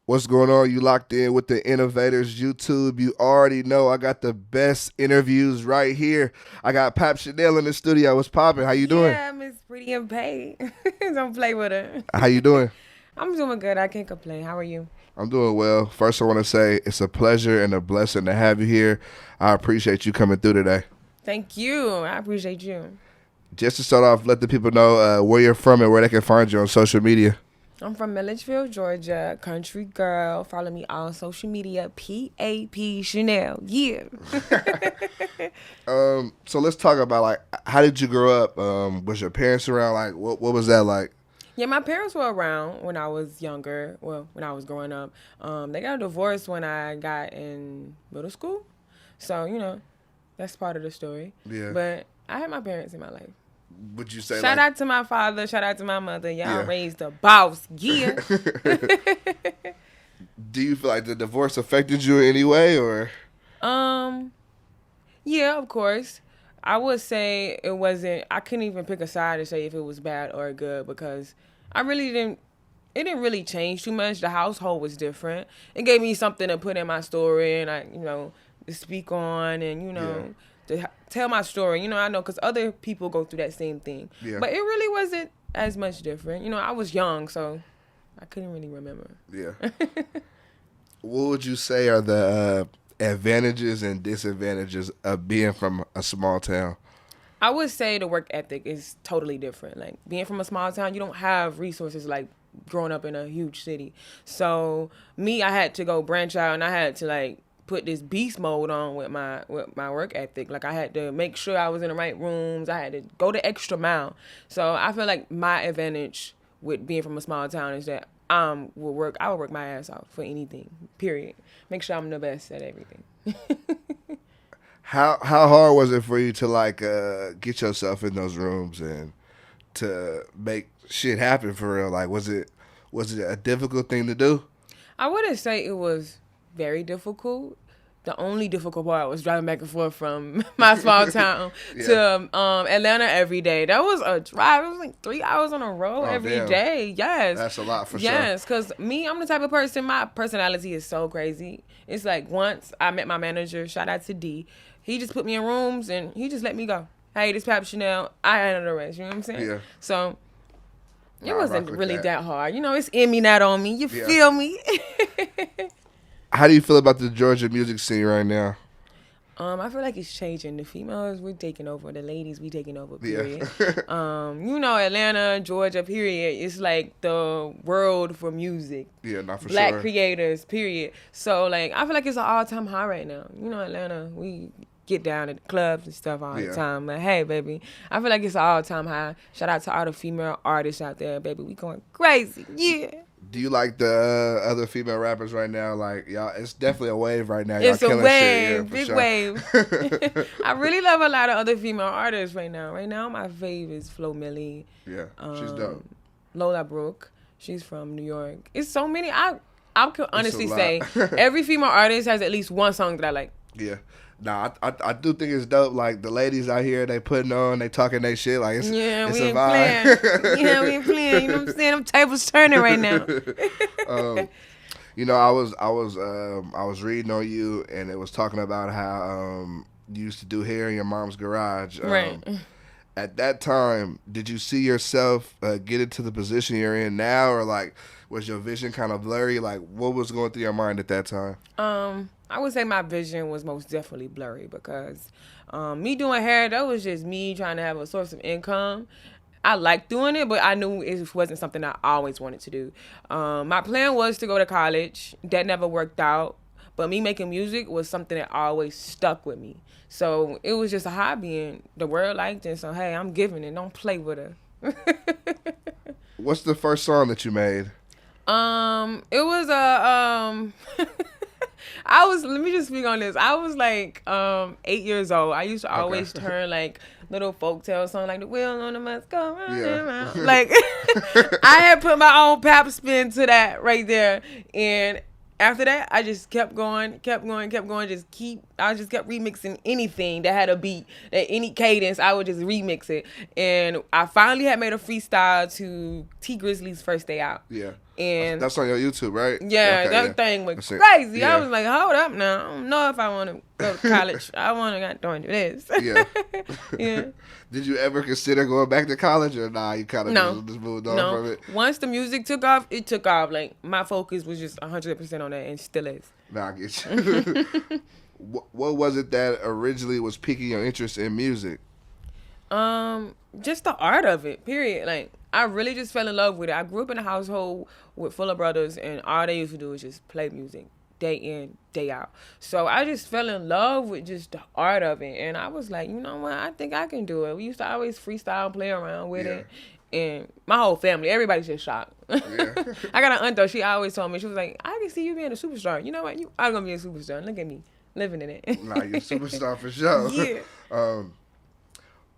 What's going on? You locked in with the Innovators YouTube. You already know I got the best interviews right here. I got Pap Chanel in the studio. What's popping? How you doing? Yeah, Miss Pretty and Pay. Don't play with her. How you doing? I'm doing good. I can't complain. How are you? I'm doing well. First, I want to say it's a pleasure and a blessing to have you here. I appreciate you coming through today. Thank you. I appreciate you. Just to start off, let the people know where you're from and where they can find you on social media. I'm from Milledgeville, Georgia. Country girl. Follow me on social media. Pap Chanel. Yeah. So let's talk about like how did you grow up? Was your parents around? Like what was that like? Yeah, my parents were around when I was younger. Well, when I was growing up. They got a divorce when I got in middle school. So, that's part of the story. Yeah. But I had my parents in my life. Would you say Shout out to my father. Shout out to my mother. Y'all raised a boss. Yeah. Do you feel like the divorce affected you in any way or? Yeah, of course. I would say it wasn't. I couldn't even pick a side to say if it was bad or good because I really didn't. It didn't really change too much. The household was different. It gave me something to put in my story and to speak on and to tell my story. I know because other people go through that same thing. Yeah. But it really wasn't as much different. I was young, so I couldn't really remember. Yeah. What would you say are the advantages and disadvantages of being from a small town? I would say the work ethic is totally different. Like being from a small town, you don't have resources like growing up in a huge city. So I had to go branch out and I had to put this beast mode on with my work ethic. Like I had to make sure I was in the right rooms. I had to go the extra mile. So I feel like my advantage with being from a small town is that I will work my ass off for anything. Period. Make sure I'm the best at everything. How hard was it for you to get yourself in those rooms and to make shit happen for real? Like was it a difficult thing to do? I wouldn't say it was very difficult. The only difficult part was driving back and forth from my small town to Atlanta every day. That was a drive. It was like 3 hours on a road every day. Yes. That's a lot for sure. Yes, because I'm the type of person, my personality is so crazy. It's like once I met my manager, shout out to D, he just put me in rooms and he just let me go. Hey, this Pap Chanel, I handle the rest. You know what I'm saying? Yeah. So it wasn't really that hard. It's in me, not on me. You feel me? How do you feel about the Georgia music scene right now? I feel like it's changing. The females, we're taking over. The ladies, we taking over, period. Yeah. Atlanta, Georgia, period. It's like the world for music. Yeah, not for Black sure. creators, period. So, I feel like it's an all-time high right now. Atlanta, we get down at the clubs and stuff all the time. Like, hey, baby, I feel like it's an all-time high. Shout out to all the female artists out there, baby. We going crazy. Yeah. Do you like the other female rappers right now? Like, y'all, it's definitely a wave right now. It's y'all a wave, big wave. I really love a lot of other female artists right now. Right now, my fave is Flo Milli. Yeah, she's dope. Lola Brooke, she's from New York. It's so many. I could honestly say every female artist has at least one song that I like. Yeah. Nah, I do think it's dope. Like the ladies out here, they putting on, they talking their shit. Like it's we a ain't vibe. playing. We ain't playing. You know what I'm saying? Them tables turning right now. I was reading on you, and it was talking about how you used to do hair in your mom's garage. Right. At that time, did you see yourself get into the position you're in now, or was your vision kind of blurry? Like, what was going through your mind at that time? I would say my vision was most definitely blurry because me doing hair, that was just me trying to have a source of income. I liked doing it, but I knew it wasn't something I always wanted to do. My plan was to go to college. That never worked out. But me making music was something that always stuck with me. So it was just a hobby, and the world liked it. So, hey, I'm giving it. Don't play with her. What's the first song that you made? It was let me just speak on this. I was 8 years old. I used to always turn little folktale song like the wheel on the must go round and round. I had put my own pap spin to that right there. And after that, I just kept going, just keep I just kept remixing anything that had a beat, that any cadence, I would just remix it. And I finally had made a freestyle to T Grizzly's First Day Out. Yeah. And that's on your YouTube, right? yeah, okay, that thing went crazy. Yeah. I was like, hold up now. I don't know if I want to go to college. I want to do this. Yeah. Yeah. Did you ever consider going back to college, or nah, you kind of just moved on from it? Once the music took off, it took off. Like, my focus was just 100% on that, and still is. Nah, I get you. What was it that originally was piquing your interest in music? Just the art of it, period. Like, I really just fell in love with it. I grew up in a household with full of brothers, and all they used to do was just play music day in, day out. So I just fell in love with just the art of it. And I was like, you know what? I think I can do it. We used to always freestyle and play around with it. And my whole family, everybody's just shocked. Yeah. I got an aunt, though. She always told me, she was like, I can see you being a superstar. You know what? You are going to be a superstar. Look at me, living in it. Nah, you're a superstar for sure. Yeah.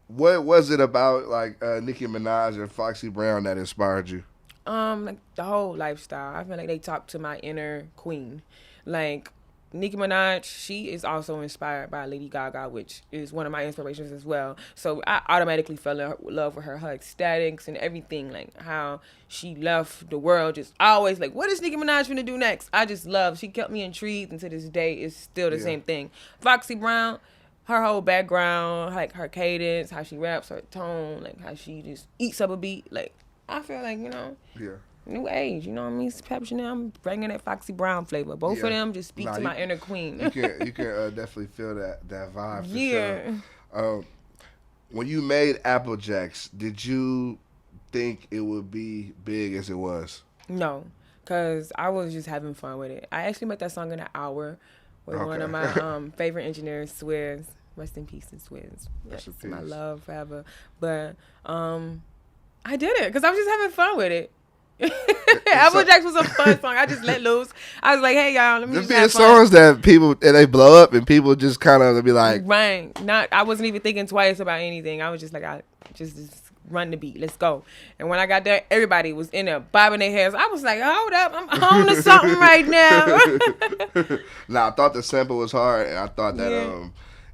What was it about, like, Nicki Minaj and Foxy Brown that inspired you? Like, the whole lifestyle. I feel like they talk to my inner queen. Like, Nicki Minaj, she is also inspired by Lady Gaga, which is one of my inspirations as well. So I automatically fell in love with her aesthetics and everything, like how she left the world just always like, what is Nicki Minaj gonna do next? I just love. She kept me intrigued, and to this day, it's still the same thing. Foxy Brown, her whole background, like her cadence, how she raps, her tone, like how she just eats up a beat. Like, I feel like, new age, you know what I mean? Pap Chanel, I'm bringing that Foxy Brown flavor. Both of them just speak to my inner queen. You can definitely feel that vibe for sure. When you made Apple Jacks, did you think it would be big as it was? No, because I was just having fun with it. I actually made that song in an hour with one of my favorite engineers, Swizz. Rest in peace to Swizz. Yes, my love forever. But I did it because I was just having fun with it. Apple Jacks was a fun song. I just let loose. I was like, "Hey y'all, let me just have fun." Songs that people and they blow up and people just kind of be like, right? I wasn't even thinking twice about anything. I was just like, I just run the beat. Let's go. And when I got there, everybody was in there bobbing their heads. I was like, hold up, I'm on to something right now. Nah, I thought the sample was hard, and I thought that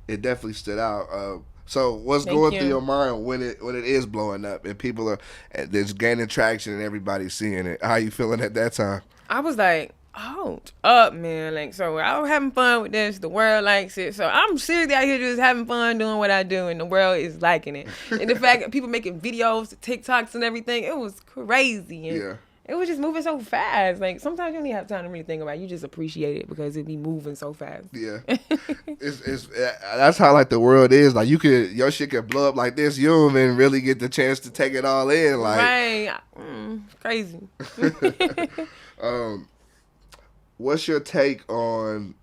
it definitely stood out. So what's going through your mind when it is blowing up and people are there's gaining traction and everybody's seeing it? How you feeling at that time? I was like, hold up, man. Like, so I was having fun with this. The world likes it. So I'm seriously out here just having fun doing what I do, and the world is liking it. And the fact that people making videos, TikToks and everything, it was crazy. And it was just moving so fast. Like, sometimes you don't even have time to really think about it. You just appreciate it because it be moving so fast. Yeah. it's that's how, like, the world is. Like, your shit could blow up like this. You don't even really get the chance to take it all in. Like, right. Crazy. What's your take on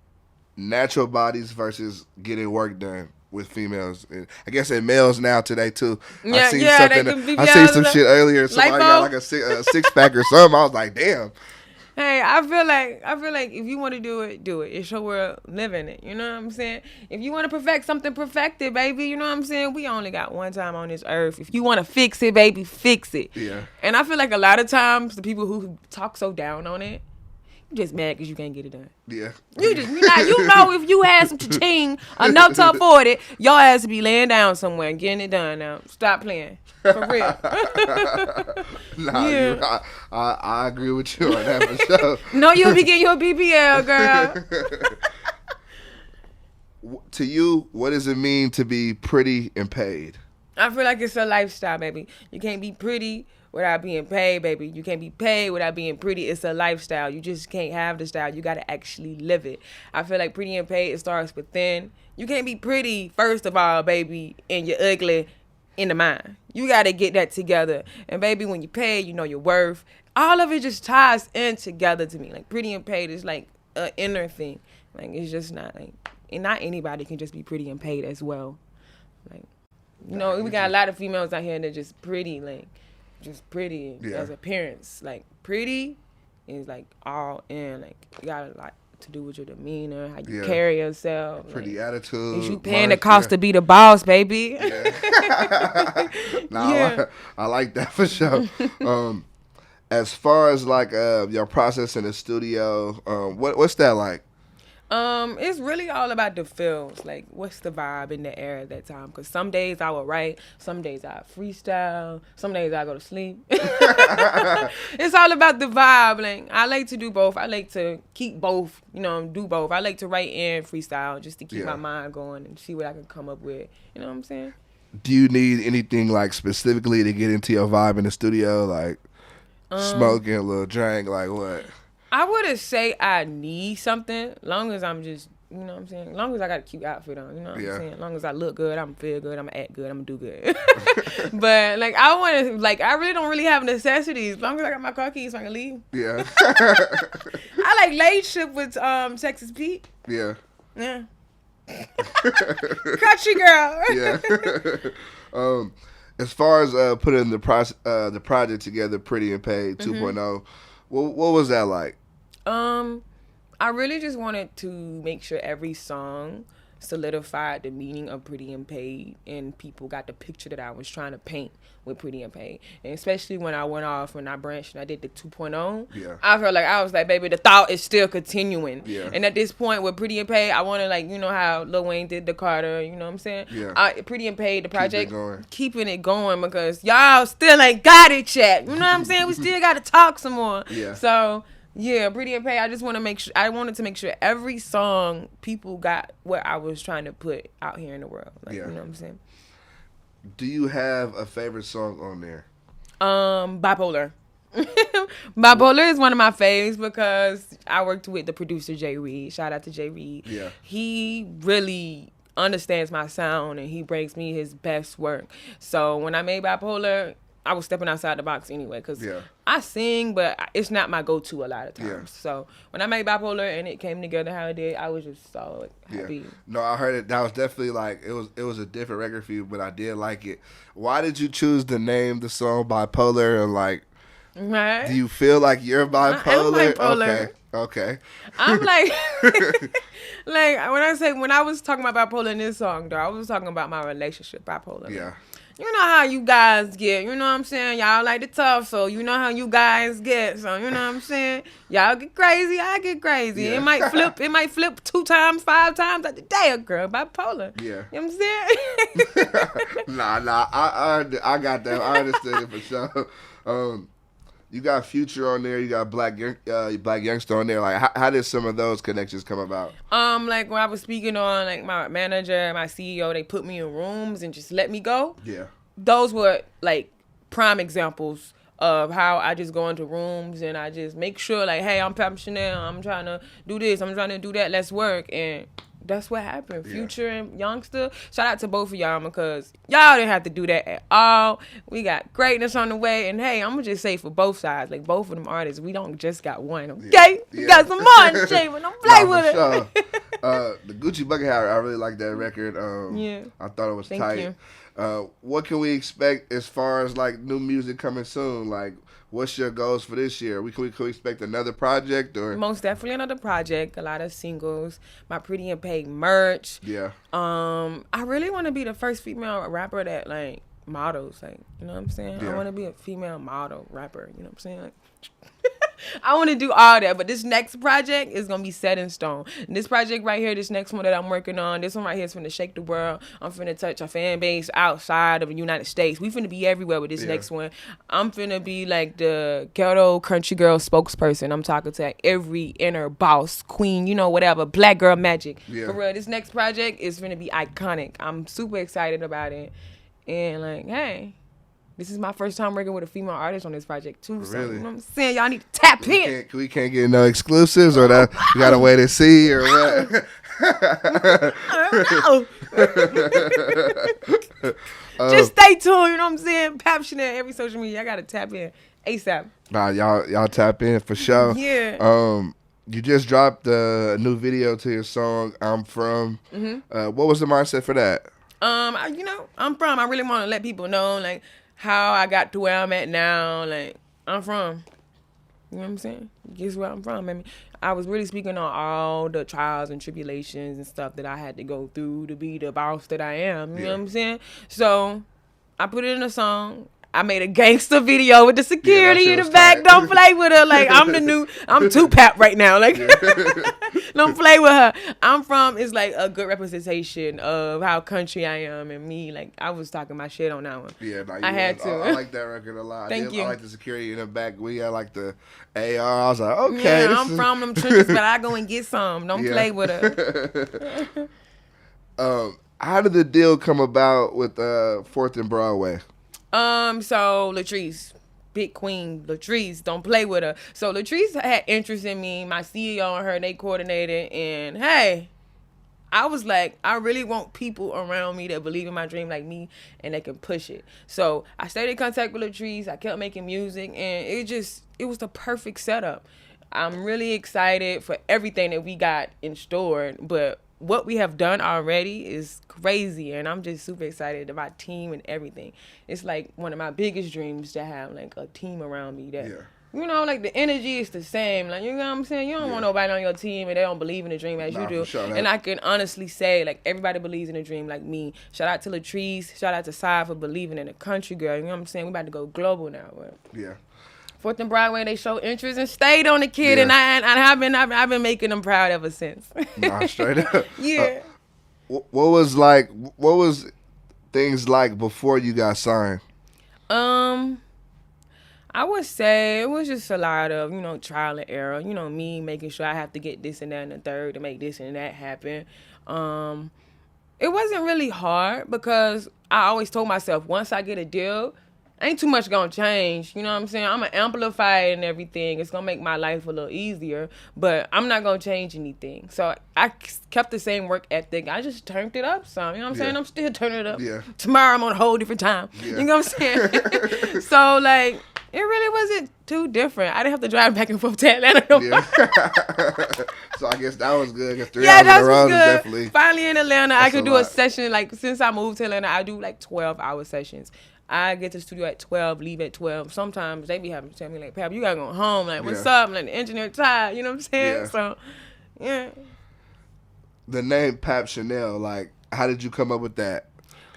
natural bodies versus getting work done with females? And I guess and males now today too. I seen something. I seen some shit earlier. Somebody got like a six pack or something. I was like, damn. Hey, I feel like if you want to do it, do it. It's your world, live in it. You know what I'm saying? If you want to perfect something, perfect it, baby. You know what I'm saying? We only got one time on this earth. If you want to fix it, baby, fix it. Yeah. And I feel like a lot of times the people who talk so down on it, just mad because you can't get it done. Yeah. You know if you had some cha-ching enough to afford it, your ass to be laying down somewhere and getting it done now. Stop playing. For real. I agree with you on that for sure. No, you'll be getting your BBL, girl. To you, what does it mean to be pretty and paid? I feel like it's a lifestyle, baby. You can't be pretty without being paid, baby. You can't be paid without being pretty. It's a lifestyle. You just can't have the style. You got to actually live it. I feel like pretty and paid, it starts within. You can't be pretty, first of all, baby, and you're ugly in the mind. You got to get that together. And, baby, when you pay, you know your worth. All of it just ties in together to me. Like, pretty and paid is like an inner thing. Like, it's just not like, and not anybody can just be pretty and paid as well. Like, you know, we got a lot of females out here that just pretty, like, just pretty as appearance. Like, pretty is like all in. Like, you got a lot to do with your demeanor, how you carry yourself. Pretty attitude. Is you paying the cost to be the boss, baby? Yeah. I like that for sure. As far as like your process in the studio, what's that like? It's really all about the feels. Like, what's the vibe in the air at that time? Because some days I will write, some days I freestyle, some days I go to sleep. It's all about the vibe. Like, I like to do both. I like to keep both, do both. I like to write and freestyle just to keep my mind going and see what I can come up with. You know what I'm saying? Do you need anything like specifically to get into your vibe in the studio? Like smoking, a little drink, like what? I wouldn't say I need something, long as I'm just, you know what I'm saying? Long as I got a cute outfit on, you know what I'm saying? Long as I look good, I'm feel good, I'm act good, I'm gonna do good. But like I want to, like I really don't really have necessities. As long as I got my car keys, so I can leave. Yeah. I like late ship with Texas Pete. Yeah. Yeah. Country girl. Yeah. As far as putting the project together, Pretty and Paid 2.0, what was that like? I really just wanted to make sure every song solidified the meaning of Pretty and Paid, and people got the picture that I was trying to paint with Pretty and Paid. And especially when I went off, when I branched and I did the 2.0, I felt like I was like, baby, the thought is still continuing. Yeah. And at this point with Pretty and Paid, I want to, like, you know how Lil Wayne did the Carter, you know what I'm saying? Yeah. Pretty and Paid, the project, keeping it going because y'all still ain't got it yet. You know what I'm saying? We still got to talk some more. Yeah. So yeah, Pretty and Paid. I just want to make sure. I wanted to make sure every song people got what I was trying to put out here in the world. Like, you know what I'm saying? Do you have a favorite song on there? Bipolar. Bipolar is one of my faves because I worked with the producer Jay Reed. Shout out to Jay Reed. Yeah. He really understands my sound and he brings me his best work. So when I made Bipolar, I was stepping outside the box anyway because I sing, but it's not my go-to a lot of times. Yeah. So when I made Bipolar and it came together how it did, I was just so happy. Yeah. No, I heard it. That was definitely like it was a different record for you, but I did like it. Why did you choose to name the song Bipolar? And like, do you feel like you're bipolar? I'm bipolar. Okay. I'm like, when I was talking about bipolar in this song, though, I was talking about my relationship bipolar. Yeah. You know how you guys get, you know what I'm saying? Y'all like to talk, so you know how you guys get. So, you know what I'm saying? Y'all get crazy, I get crazy. Yeah. It might flip 2 times, 5 times at the day, girl, bipolar. Yeah. You know what I'm saying? Nah, I got that. I understand it for sure. You got Future on there. You got Black Youngster on there. Like, how did some of those connections come about? Like when I was speaking on, like my manager, my CEO, they put me in rooms and just let me go. Yeah. Those were like prime examples of how I just go into rooms and I just make sure, like, hey, I'm Pap Chanel. I'm trying to do this. I'm trying to do that. Let's work. And that's what happened. Future and Youngster. Shout out to both of y'all because y'all didn't have to do that at all. We got greatness on the way. And hey, I'm going to just say for both sides, like both of them artists, we don't just got one. Okay? Yeah. We got some more in the chamber. Don't play with it. Sure. The Gucci Bucket Hat, I really like that record. I thought it was tight. You. What can we expect as far as like new music coming soon? Like, what's your goals for this year? Can we expect another project or? Most definitely another project. A lot of singles. My Pretty and Paid merch. Yeah. I really want to be the first female rapper that like models. Like, you know what I'm saying? Yeah. I want to be a female model rapper. You know what I'm saying? Like, I want to do all that, but this next project is going to be set in stone. And this project right here, this next one that I'm working on, this one right here is finna shake the world. I'm finna touch a fan base outside of the United States. We finna be everywhere with this next one. I'm finna be like the ghetto country girl spokesperson. I'm talking to like every inner boss, queen, you know, whatever, black girl magic. Yeah. For real, this next project is finna be iconic. I'm super excited about it. And like, hey, this is my first time working with a female artist on this project too. So, really? You know what I'm saying? Y'all need to tap in. We can't get no exclusives or that you gotta wait and see or what? I don't know. Just stay tuned, you know what I'm saying? Pap Chanel, every social media. I gotta tap in ASAP. Nah, y'all tap in for sure. Yeah. You just dropped a new video to your song, I'm From. Mm-hmm. What was the mindset for that? I'm from. I really want to let people know, like, how I got to where I'm at now. Like, I'm from. You know what I'm saying? Guess where I'm from. I mean, I was really speaking on all the trials and tribulations and stuff that I had to go through to be the boss that I am. You know what I'm saying? So I put it in a song. I made a gangster video with the security in the back. Tight. Don't play with her. Like, I'm too Pap right now. Like, don't play with her. It's like a good representation of how country I am and me. Like, I was talking my shit on that one. Yeah, I had to. I like that record a lot. Thank you. I like the security in the back. We had like the AR. I was like, okay. Yeah, I'm from them trenches, but I go and get some. Don't play with her. How did the deal come about with 4th and Broadway? So Latrice, big queen, Latrice, don't play with her. So Latrice had interest in me, my CEO and her, they coordinated, and hey, I was like, I really want people around me that believe in my dream like me and they can push it. So I stayed in contact with Latrice, I kept making music, and it was the perfect setup. I'm really excited for everything that we got in store, but what we have done already is crazy, and I'm just super excited about my team and everything. It's like one of my biggest dreams to have like a team around me that, you know, like the energy is the same. Like, you know what I'm saying? You don't want nobody on your team and they don't believe in the dream as you do. Sure, and I can honestly say, like, everybody believes in the dream like me. Shout out to Latrice. Shout out to Sai for believing in the country girl. You know what I'm saying? We about to go global now. But. Yeah. 4th and Broadway, they show interest and stayed on the kid, and I've been making them proud ever since. Nah, straight up. Yeah. What was things like before you got signed? I would say it was just a lot of, you know, trial and error. You know, me making sure I have to get this and that and the third to make this and that happen. It wasn't really hard because I always told myself, once I get a deal, ain't too much gonna change. You know what I'm saying? I'm gonna amplify it and everything. It's gonna make my life a little easier, but I'm not gonna change anything. So I kept the same work ethic. I just turned it up some. You know what I'm saying? I'm still turning it up. Yeah. Tomorrow I'm on a whole different time. Yeah. You know what I'm saying? So, like, it really wasn't too different. I didn't have to drive back and forth to Atlanta. Yeah. So I guess that was good. Cause 3 hours on the road is definitely. Finally in Atlanta, I could do a session. Like, since I moved to Atlanta, I do like 12-hour sessions. I get to the studio at 12, leave at 12. Sometimes they be having to tell me, like, Pap, you gotta go home. Like, what's up? Like, the engineer tired. You know what I'm saying? Yeah. So, yeah. The name Pap Chanel, like, how did you come up with that?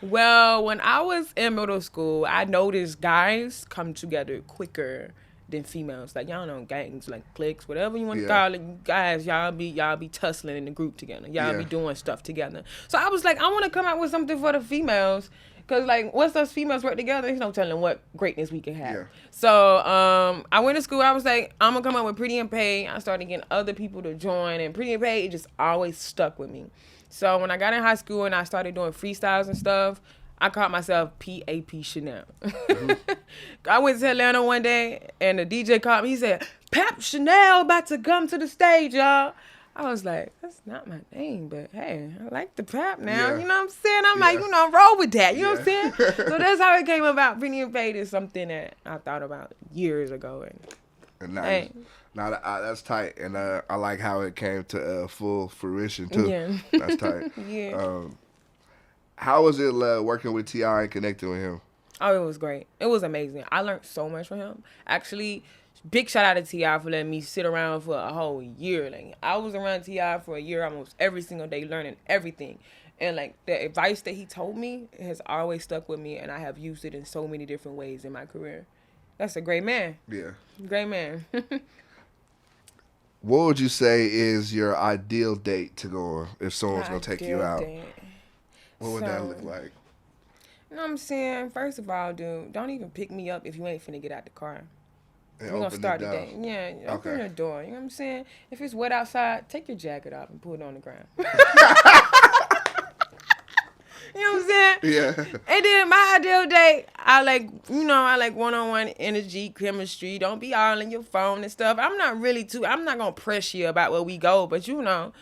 Well, when I was in middle school, I noticed guys come together quicker than females. Like, y'all know, gangs, like cliques, whatever you want to call it. You guys, y'all be tussling in the group together. Y'all be doing stuff together. So I was like, I want to come out with something for the females. Because, like, once us females work together, there's no telling what greatness we can have. Yeah. So, I went to school. I was like, I'm going to come up with Pretty and Pay. I started getting other people to join. And Pretty and Pay, it just always stuck with me. So, when I got in high school and I started doing freestyles and stuff, I called myself Pap Chanel. Mm-hmm. I went to Atlanta one day, and the DJ called me. He said, Pap Chanel about to come to the stage, y'all. I was like, that's not my name, but hey, I like the Pap now. Yeah. You know what I'm saying? I'm like, you know, roll with that. You know what I'm saying? So that's how it came about. Pretty and Paid is something that I thought about years ago. And nice. That's tight. And I like how it came to full fruition, too. Yeah. That's tight. Yeah. How was it working with T.I. and connecting with him? Oh, it was great. It was amazing. I learned so much from him. Actually, big shout out to T.I. for letting me sit around for a whole year. Like, I was around T.I. for a year almost every single day learning everything. And, like, the advice that he told me has always stuck with me, and I have used it in so many different ways in my career. That's a great man. Yeah. Great man. What would you say is your ideal date to go on if someone's going to take you out? What would that look like? You know what I'm saying? First of all, dude, don't even pick me up if you ain't finna get out the car. We're going to start the day. Yeah, open the door. You know what I'm saying? If it's wet outside, take your jacket off and put it on the ground. You know what I'm saying? Yeah. And then my ideal date, I like one-on-one energy, chemistry. Don't be all in your phone and stuff. I'm not going to press you about where we go, but you know,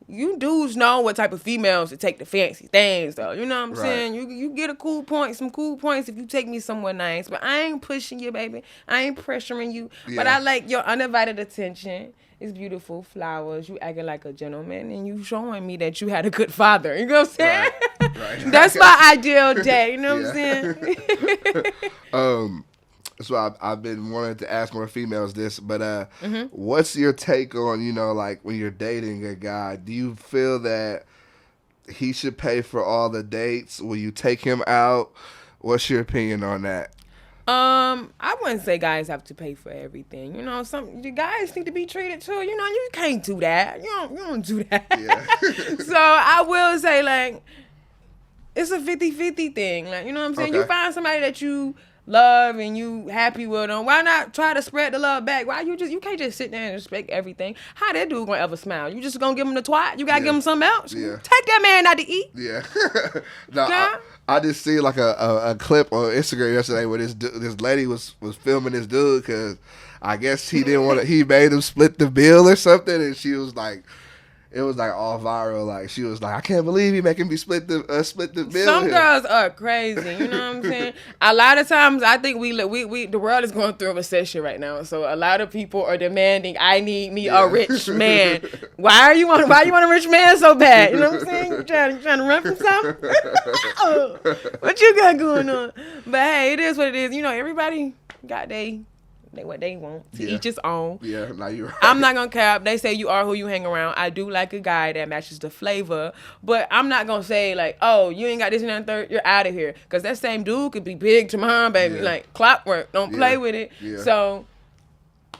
you dudes know what type of females to take the fancy things, though. You know what I'm saying? You get some cool points if you take me somewhere nice. But I ain't pushing you, baby. I ain't pressuring you. Yeah. But I like your undivided attention. It's beautiful, flowers. You acting like a gentleman, and you showing me that you had a good father. You know what I'm saying? Right. That's my ideal day. You know what I'm saying? So I've been wanting to ask more females this, but what's your take on, you know, like when you're dating a guy, do you feel that he should pay for all the dates? Will you take him out? What's your opinion on that? I wouldn't say guys have to pay for everything. You know, some the guys need to be treated too. You know, you can't do that. You don't do that. Yeah. So I will say, like, it's a 50-50 thing. Like, you know what I'm saying? Okay. You find somebody that you love and you happy with them. Why not try to spread the love back? Why you can't just sit there and respect everything. How that dude gonna ever smile? You just gonna give him the twat? You gotta give him something else? Yeah. Take that man out to eat. Yeah. No, I just see like a clip on Instagram yesterday where this lady was filming this dude because I guess he didn't want to. He made him split the bill or something, and she was like. It was like all viral. Like she was like, I can't believe you making me split the bill. Some girls are crazy. You know what I'm saying? A lot of times, I think we the world is going through a recession right now. So a lot of people are demanding, I need me a rich man. Why you want a rich man so bad? You know what I'm saying? You trying to run from something? What you got going on? But hey, it is what it is. You know, everybody got what they want to each his own. Yeah, now you're right. I'm not gonna cap. They say you are who you hang around. I do like a guy that matches the flavor, but I'm not gonna say like, oh, you ain't got this and that and third, you're out of here. Cause that same dude could be big tomorrow, baby. Yeah. Like clockwork. Don't play with it. Yeah. So,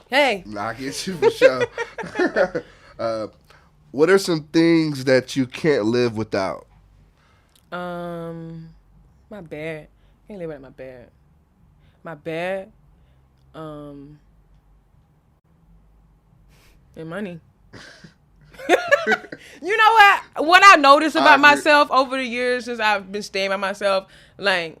hey. I get you for sure. What are some things that you can't live without? My bed. Can't live without my bed. My bed. And money. You know what? What I noticed about myself over the years since I've been staying by myself, like,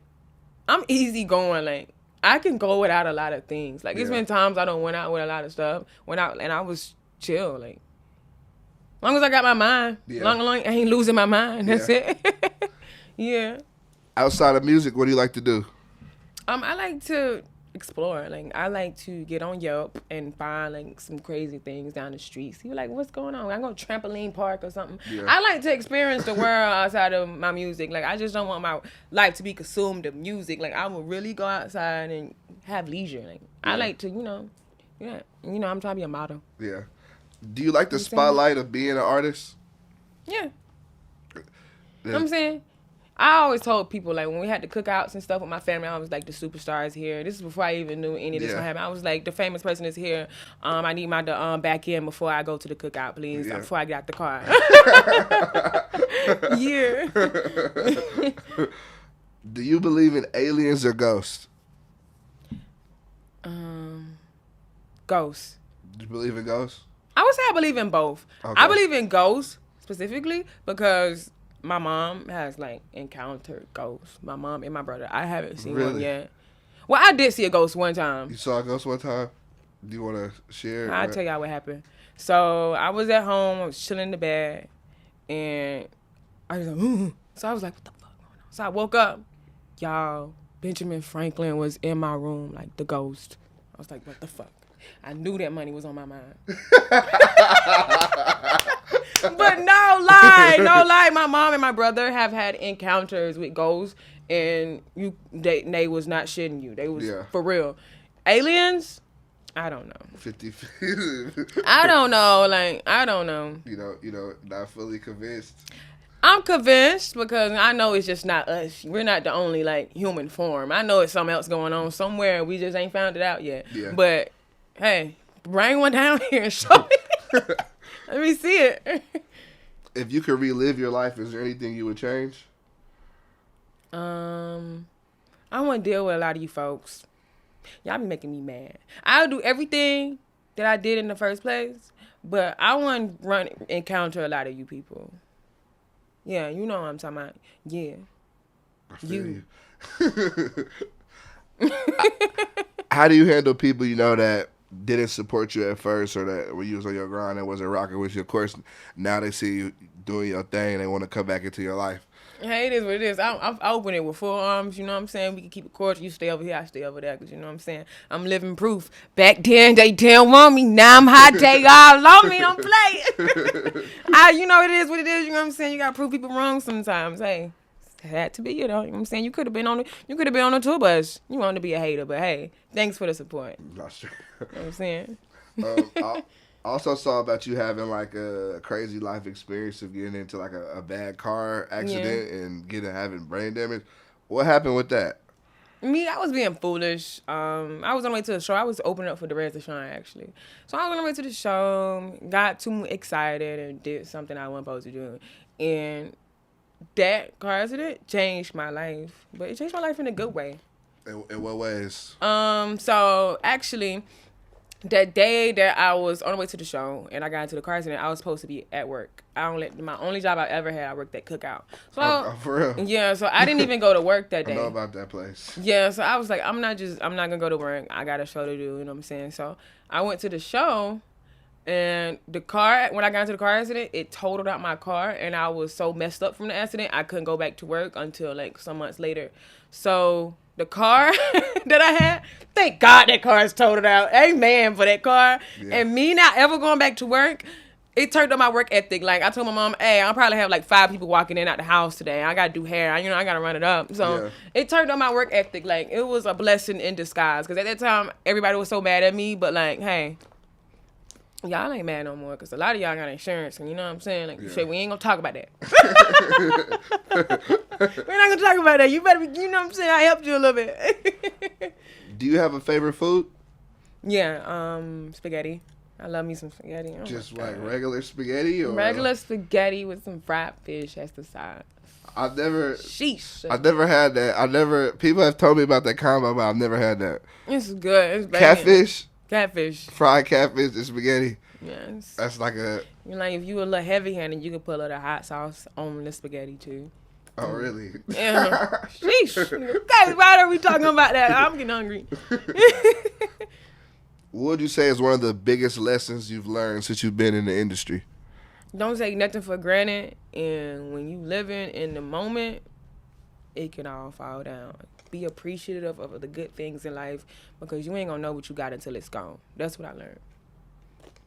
I'm easy going. Like, I can go without a lot of things. Like, it's been times I don't went out with a lot of stuff. Went out and I was chill. Like, as long as I got my mind, long I ain't losing my mind. That's it. Yeah. Outside of music, what do you like to do? I like to explore. Like, I like to get on Yelp and find like some crazy things down the street. See, like, what's going on? I go to trampoline park or something. Yeah. I like to experience the world outside of my music. Like, I just don't want my life to be consumed of music. Like, I will really go outside and have leisure. Like, I like to, I'm trying to be a model. Yeah. Do you like the spotlight of being an artist? Yeah. You know what I'm saying? I always told people, like, when we had the cookouts and stuff with my family, I was like, the superstar is here. This is before I even knew any of this was happening. I was like, the famous person is here. I need my back in before I go to the cookout, please. Yeah. Before I get out the car. Yeah. Do you believe in aliens or ghosts? Ghosts. Do you believe in ghosts? I would say I believe in both. Okay. I believe in ghosts specifically because my mom has, like, encountered ghosts. My mom and my brother. I haven't seen one yet. Well, I did see a ghost one time. You saw a ghost one time? Do you want to share? I'll tell y'all what happened. So, I was at home. I was chilling in the bed. And I was like, ooh. So, I was like, what the fuck going on? So, I woke up. Y'all, Benjamin Franklin was in my room, like, the ghost. I was like, what the fuck? I knew that money was on my mind. But no lie. My mom and my brother have had encounters with ghosts, and they was not shitting you. They was for real. Aliens, I don't know. 50. I don't know. Like, I don't know. Not fully convinced. I'm convinced because I know it's just not us. We're not the only, like, human form. I know it's something else going on somewhere. We just ain't found it out yet. Yeah. But hey, bring one down here and show me. Let me see it. If you could relive your life, is there anything you would change? I want to deal with a lot of you folks. Y'all be making me mad. I'll do everything that I did in the first place, but I want to encounter a lot of you people. Yeah, you know what I'm talking about. Yeah. I feel you. How do you handle people that didn't support you at first, or that when you was on your grind and wasn't rocking with you? Of course, now they see you doing your thing and they want to come back into your life. Hey, it is what it is. I open it with full arms, you know what I'm saying? We can keep it cordial. You stay over here, I stay over there, because you know what I'm saying? I'm living proof. Back then, they didn't want me. Now I'm hot. They all love me. Don't play. It is what it is, you know what I'm saying? You got to prove people wrong sometimes. Hey, it had to be, you know what I'm saying? You could have been on the tour bus. You wanted to be a hater, but hey, thanks for the support. Not sure. You know what I'm saying? I also saw about you having like a crazy life experience of getting into like a bad car accident and having brain damage. What happened with that? Me, I was being foolish. I was on the way to the show. I was opening up for the rest of Shine, actually. So I was on the way to the show, got too excited, and did something I wasn't supposed to do. And that car accident changed my life. But it changed my life in a good way. In what ways? So actually, that day that I was on the way to the show and I got into the car accident, I was supposed to be at work. My only job I ever had, I worked at Cookout. So for real? Yeah, so I didn't even go to work that day. I know about that place. Yeah, so I was like, I'm not gonna go to work. I got a show to do, you know what I'm saying? So I went to the show, and the car, when I got into the car accident, it totaled out my car, and I was so messed up from the accident, I couldn't go back to work until like some months later. So the car that I had, thank God that car is totaled out. Amen for that car. Yeah. And me not ever going back to work, it turned up my work ethic. Like, I told my mom, hey, I'll probably have like 5 people walking in out the house today. I got to do hair. I got to run it up. So it turned up my work ethic. Like, it was a blessing in disguise. Because at that time, everybody was so mad at me. But like, hey, y'all ain't mad no more. Because a lot of y'all got insurance. And you know what I'm saying? Like, you say, we ain't going to talk about that. We're not going to talk about that. You better be, you know what I'm saying? I helped you a little bit. Do you have a favorite food? Yeah, spaghetti. I love me some spaghetti. Oh just like regular spaghetti? Or regular spaghetti with some fried fish as the side. I've never had that. People have told me about that combo, but I've never had that. It's good. It's bad. Catfish. Fried catfish and spaghetti. Yes. That's like a... like, if you a little heavy-handed, you can put a little hot sauce on the spaghetti, too. Oh, really? Yeah. Sheesh. Okay, why are we talking about that? I'm getting hungry. What would you say is one of the biggest lessons you've learned since you've been in the industry? Don't take nothing for granted. And when you living in the moment, it can all fall down. Be appreciative of the good things in life, because you ain't going to know what you got until it's gone. That's what I learned.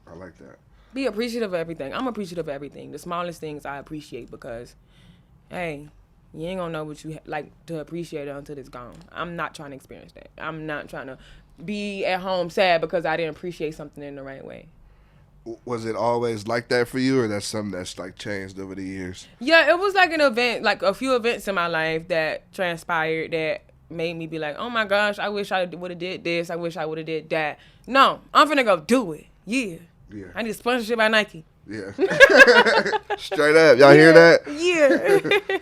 I like that. Be appreciative of everything. I'm appreciative of everything. The smallest things I appreciate, because, hey, you ain't going to know what you like to appreciate it until it's gone. I'm not trying to experience that. I'm not trying to be at home sad because I didn't appreciate something in the right way. Was it always like that for you, or that's something that's like changed over the years? Yeah, it was like an event, like a few events in my life that transpired that made me be like, oh my gosh, I wish I would have did this. I wish I would have did that. No, I'm finna go do it. Yeah. I need a sponsorship by Nike. Yeah. Straight up. Y'all hear that? Yeah.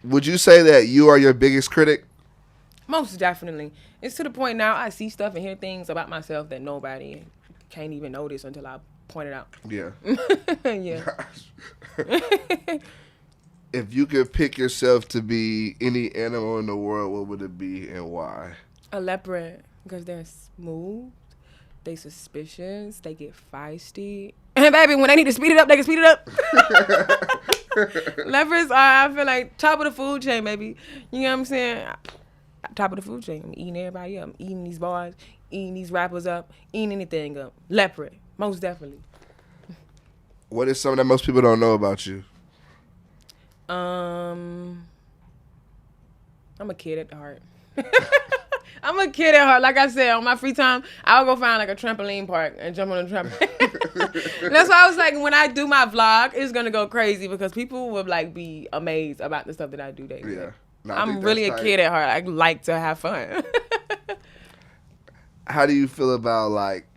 Would you say that you are your biggest critic? Most definitely. It's to the point now I see stuff and hear things about myself that nobody can't even notice until I point it out. Yeah. Yeah. If you could pick yourself to be any animal in the world, what would it be and why? A leopard, because they're smooth, they suspicious, they get feisty. And baby, when they need to speed it up, they can speed it up. Leopards are, I feel like, top of the food chain, baby. You know what I'm saying? Top of the food chain. I'm eating everybody up. I'm eating these bars, eating these rappers up, eating anything up. Leopard, most definitely. What is something that most people don't know about you? I'm a kid at the heart. I'm a kid at heart. Like I said, on my free time, I'll go find like a trampoline park and jump on the trampoline. That's why I was like, when I do my vlog, it's gonna go crazy because people will like be amazed about the stuff that I do daily. Yeah. No, I'm really a kid at heart. I like to have fun. How do you feel about like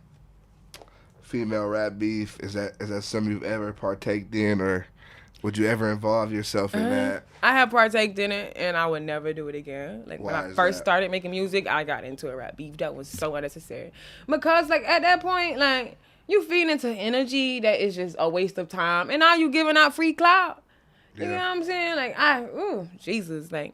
female rap beef? Is that something you've ever partaked in, or would you ever involve yourself in that? I have partaked in it, and I would never do it again. Like, when I first started making music, I got into a rap beef. That was so unnecessary. Because, like, at that point, like, you feed into energy that is just a waste of time. And now you giving out free clout. You know what I'm saying? Like, Jesus. Like,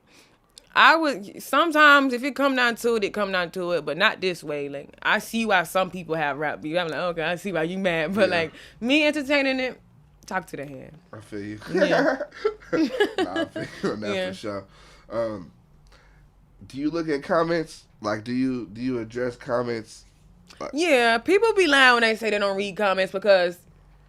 I would, sometimes, if it come down to it, but not this way. Like, I see why some people have rap beef. I'm like, okay, I see why you mad. But, like, me entertaining it, talk to the hand. I feel you. Yeah. I feel you on that for sure. Do you look at comments? Like, do you address comments? Yeah, people be lying when they say they don't read comments because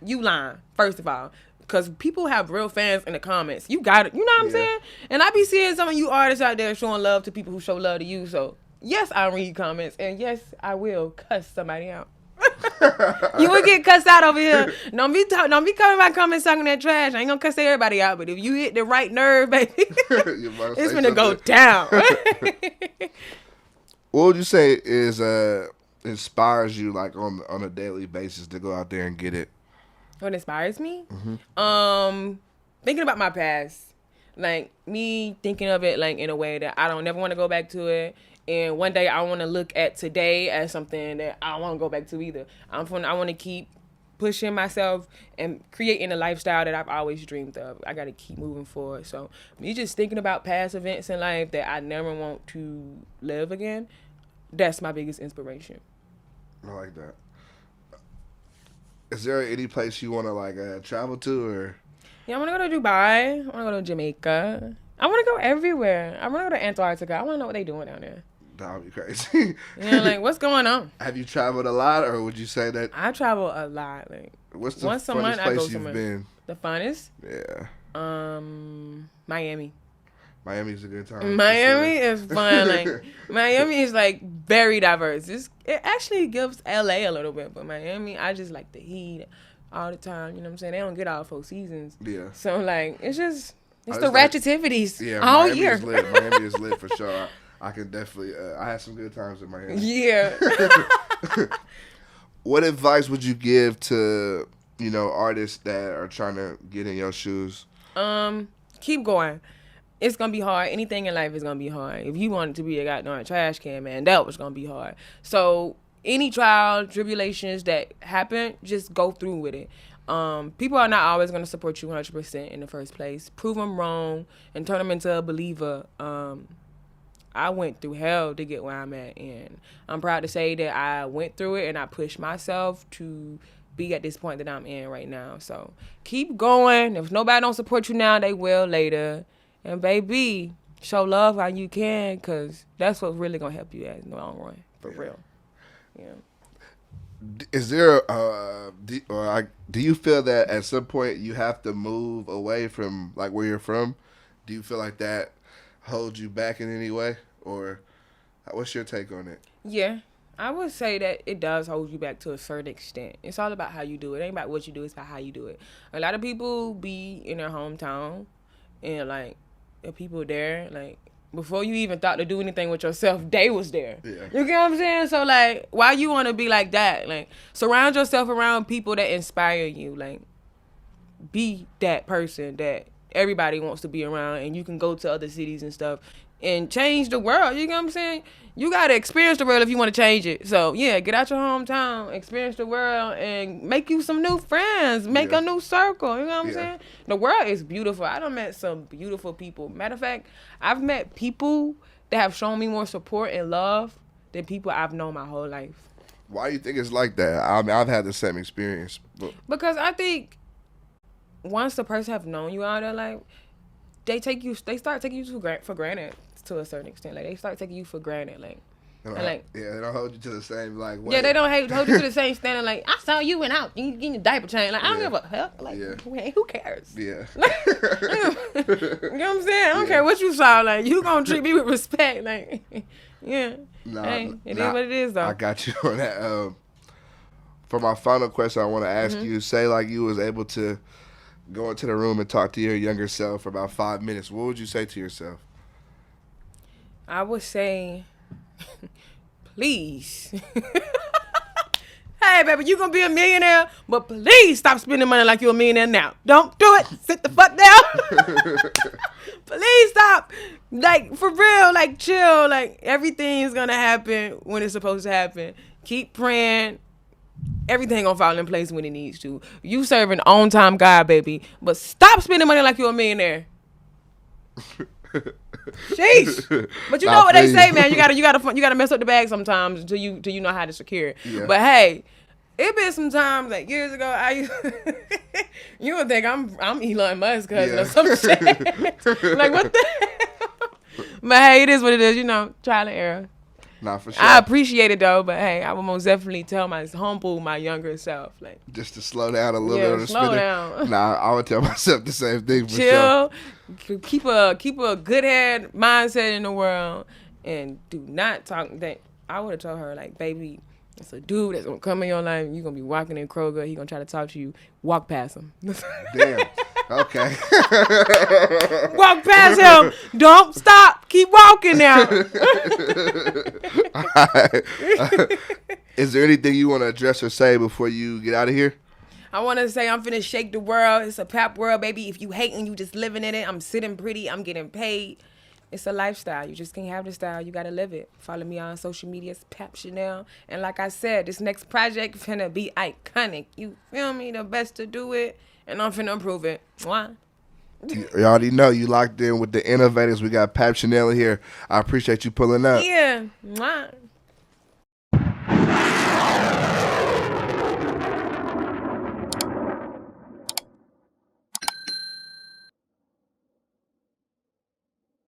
you lying, first of all. Because people have real fans in the comments. You got it. You know what I'm saying? And I be seeing some of you artists out there showing love to people who show love to you. So, yes, I read comments. And yes, I will cuss somebody out. You will get cussed out over here. Don't be coming my comments talking that trash. I ain't gonna cuss everybody out, but if you hit the right nerve, baby, it's gonna go down. What would you say is inspires you like on a daily basis to go out there and get it? What inspires me? Mm-hmm. Thinking about my past, like me thinking of it like in a way that I don't never want to go back to it. And one day I want to look at today as something that I don't want to go back to either. I want to keep pushing myself and creating a lifestyle that I've always dreamed of. I got to keep moving forward. So me just thinking about past events in life that I never want to live again, that's my biggest inspiration. I like that. Is there any place you want to like travel to or? Yeah, I want to go to Dubai. I want to go to Jamaica. I want to go everywhere. I want to go to Antarctica. I want to know what they doing down there. That would be crazy. Yeah, like what's going on? Have you traveled a lot, or would you say that? I travel a lot. Like what's the once a funnest month, I place go you've somewhere. been? The funnest? Yeah. Miami. Miami's a good time. Miami is fun. Like Miami is like very diverse. It actually gives LA a little bit, but Miami, I just like the heat all the time. You know what I'm saying? They don't get all 4 seasons. Yeah. So like it's the ratchetivities yeah, all Miami year. Is lit. Miami is lit for sure. I can definitely. I had some good times in Miami. Yeah. What advice would you give to artists that are trying to get in your shoes? Keep going. It's gonna be hard. Anything in life is gonna be hard. If you wanted to be a goddamn trash can, man, that was gonna be hard. So any trial, tribulations that happen, just go through with it. People are not always gonna support you 100% in the first place. Prove them wrong and turn them into a believer. I went through hell to get where I'm at, and I'm proud to say that I went through it and I pushed myself to be at this point that I'm in right now. So keep going. If nobody don't support you now, they will later. And baby, show love how you can, because that's what's really going to help you in the long run, for real. Yeah. Is there, do you feel that at some point you have to move away from like where you're from? Do you feel like that holds you back in any way? Or what's your take on it? Yeah. I would say that it does hold you back to a certain extent. It's all about how you do it. It ain't about what you do. It's about how you do it. A lot of people be in their hometown and, like, the people there, like, before you even thought to do anything with yourself, they was there. Yeah. You get what I'm saying? So, like, why you want to be like that? Like, surround yourself around people that inspire you. Like, be that person that everybody wants to be around, and you can go to other cities and stuff and change the world. You know what I'm saying? You got to experience the world if you want to change it. So, yeah, get out your hometown, experience the world, and make you some new friends. Make a new circle. You know what I'm saying? The world is beautiful. I done met some beautiful people. Matter of fact, I've met people that have shown me more support and love than people I've known my whole life. Why do you think it's like that? I mean, I've had the same experience. Because I think once the person have known you all their life, they start taking you for granted to a certain extent. Like, they start taking you for granted. Like, they don't hold you to the same way. Yeah, they don't hold you to the same standard. Like, I saw you went out, you getting your diaper changed. Like, I don't give a hell. Like, who cares? Yeah. You know what I'm saying? I don't care what you saw. Like, you gonna treat me with respect. Like, yeah. It is what it is, though. I got you on that. For my final question, I want to ask you, say like you was able to go into the room and talk to your younger self for about 5 minutes. What would you say to yourself? I would say, please. Hey, baby, you going to be a millionaire, but please stop spending money like you're a millionaire now. Don't do it. Sit the fuck down. Please stop. Like, for real, like, chill. Like, everything's going to happen when it's supposed to happen. Keep praying. Everything gonna fall in place when it needs to. You serving on time God, baby, but stop spending money like you're a millionaire. Sheesh. But you know what they say, man. You gotta mess up the bag sometimes until you know how to secure it. Yeah. But hey, it been some times like years ago. You would think I'm Elon Musk cousin or some shit. Like, what the hell? But hey, it is what it is. You know, trial and error. Nah, for sure. I appreciate it though, but hey, I would most definitely tell my younger self, like, just to slow down a little bit on the slow down. Nah, I would tell myself the same thing. For chill, sure. Keep a good head mindset in the world, and do not talk. That I would have told her, like, baby, it's a dude that's gonna come in your life. You're gonna be walking in Kroger. He gonna try to talk to you. Walk past him. Damn. Okay. Walk past him. Don't stop. Keep walking now. Is there anything you want to address or say before you get out of here? I want to say I'm finna shake the world. It's a Pap world, baby. If you hating, you just living in it. I'm sitting pretty. I'm getting paid. It's a lifestyle. You just can't have the style. You got to live it. Follow me on social media. It's Pap Chanel. And like I said, this next project finna be iconic. You feel me? The best to do it. And I'm finna improve it. Why? You already know you locked in with the innovators. We got Pap Chanel here. I appreciate you pulling up. Yeah. Mwah.